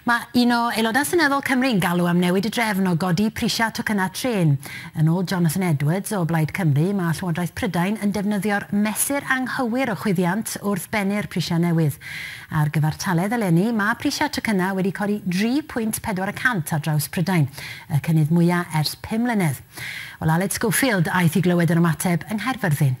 Mae un o aelodau Seneddol Cymru'n galw am newid y drefn o godi prisiau tocynnau trên. Yn ôl Jonathan Edwards o Blaid Cymru, mae Llywodraeth Prydain yn defnyddio'r mesur anghywir o chwyddiant wrth bennu'r prisiau newydd. Ar gyfartaledd eleni, mae prisiau tocynnau wedi codi 3.4% ar draws Prydain, y cynnydd mwyaf ers 5 mlynedd. Wel, Aled Schofield aeth i glywed yr ymateb yng Nghaerfyrddin.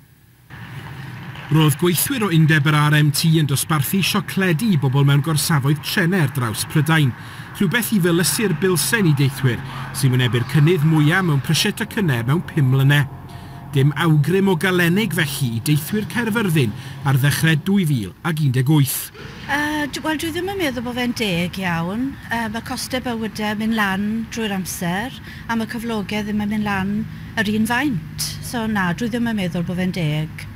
Roedd gweithwyr o undeb yr RMT yn dosbarthu siocledi i bobl mewn gorsafoedd trenau ar draws Prydain. Rhywbeth i felysu'r bilsen i deithwyr sy'n wynebu'r cynnydd mwyaf mewn prisiau tocynnau mewn 5 mlynedd. Dim awgrym o galenig felly i deithwyr Caerfyrddin ar ddechrau 2018. Wel, dwi ddim yn meddwl bod fe'n deg iawn. Mae costau bywydau mynd lan drwy'r amser a mae cyflogau ddim yn mynd lan yr un faint. So na, dwi ddim yn meddwl bod fe'n deg.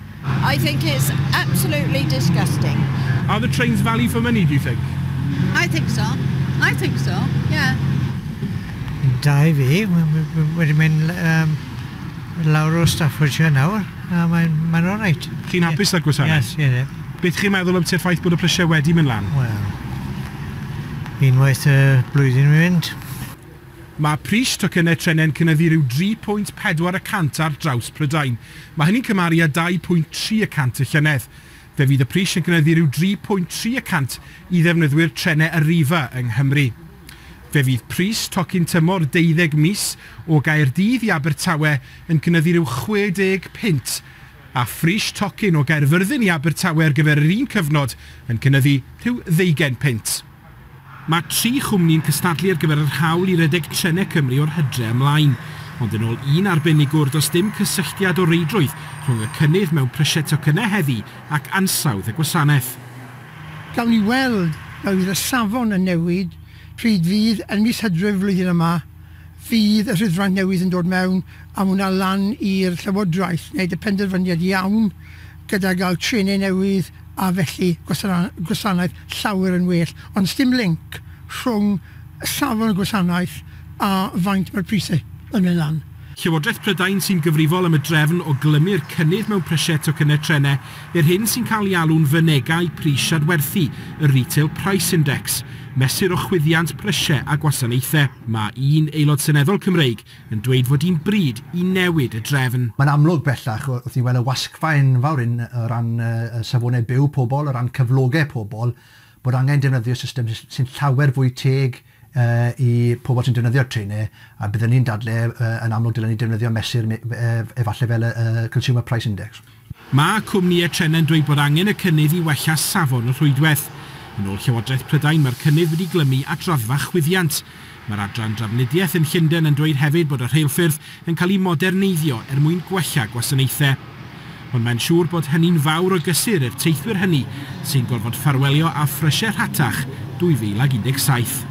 I think it's absolutely disgusting. Are the trains value for money, do you think? I think so. I think so, yeah. Da I fi, wedi mynd lawr o Staffordshire nawr, a mae'n alright. Chi'n hapus â'r gwasanaeth? Yes, ie. Beth chi'n meddwl am ti'r ffaith bod y prisiau wedi mynd lan? Wel, unwaith y blwyddyn yn mynd. Mae pris tocynnau trenau'n cynyddu rhyw 3.4% ar draws Prydain. Mae hynny'n cymaru â 2.3% y llynedd. Fe fydd y pris yn cynyddu rhyw 3.3% i ddefnyddwyr trenau y rifa yng Nghymru. Fe fydd pris tocyn tymor 12 mis o Gaerdydd i Abertawe yn cynyddu rhyw 60 pint, a phris tocyn o Gaerfyrddin i Abertawe ar gyfer yr un cyfnod yn cynyddu rhyw 20 pint. Mae 3 chwmni'n cystadlu ar gyfer yr hawl i redeg trenau Cymru o'r hydre ymlaen, ond yn ôl un arbenigwr does dim cysylltiad o reidrwydd rhwng y cynnydd mewn prisiau tocynnau heddi ac ansawdd y gwasanaeth. Gawn ni weld bydd y safon yn newid pryd fydd yn mis Hydref flwyddyn yma, fydd y rhyddfran newydd yn dod mewn a hwnna lan i'r Llywodraeth, wneud y penderfyniad iawn gyda gael trenau newydd a felly gwasanaeth llawer yn well. Ond sdim link rhwng safon y gwasanaeth a faint mae'r prisau yn mynd lan. Llywodraeth Prydain sy'n gyfrifol am y drefn o glymu'r cynnydd mewn prisiau tocynnau trenau i'r hyn sy'n cael ei alw'n fynegau pris adwerthu, y Retail Price Index, mesur o chwyddiant prisiau a gwasanaethau. Mae un aelod Seneddol Cymreig yn dweud fod hi'n bryd i newid y drefn. Mae'n amlwg bellach wrth i weld y wasgfa enfawr o ran safonau byw pobl, o ran cyflogau pobl, bod angen defnyddio system sy'n llawer fwy teg i pobl sy'n defnyddio'r trenau, a byddwn ni'n dadlau yn amlwg dylen ni defnyddio mesur efallai fel y Consumer Price Index. Mae cwmnïau trenau'n dweud bod angen y cynnydd i wella safon y rhwydwaith. Yn ôl Llywodraeth Prydain, mae'r cynnydd wedi glymu at raddfa chwyddiant. Mae'r adran drafnidiaeth yn Llundain yn dweud hefyd bod y rheilffyrdd yn cael ei moderneiddio mwyn gwella gwasanaethau. Ond mae'n siŵr bod hynny'n fawr o gysur i'r teithwyr hynny sy'n gorfod ffarwelio â phrysiau rhatach 2017.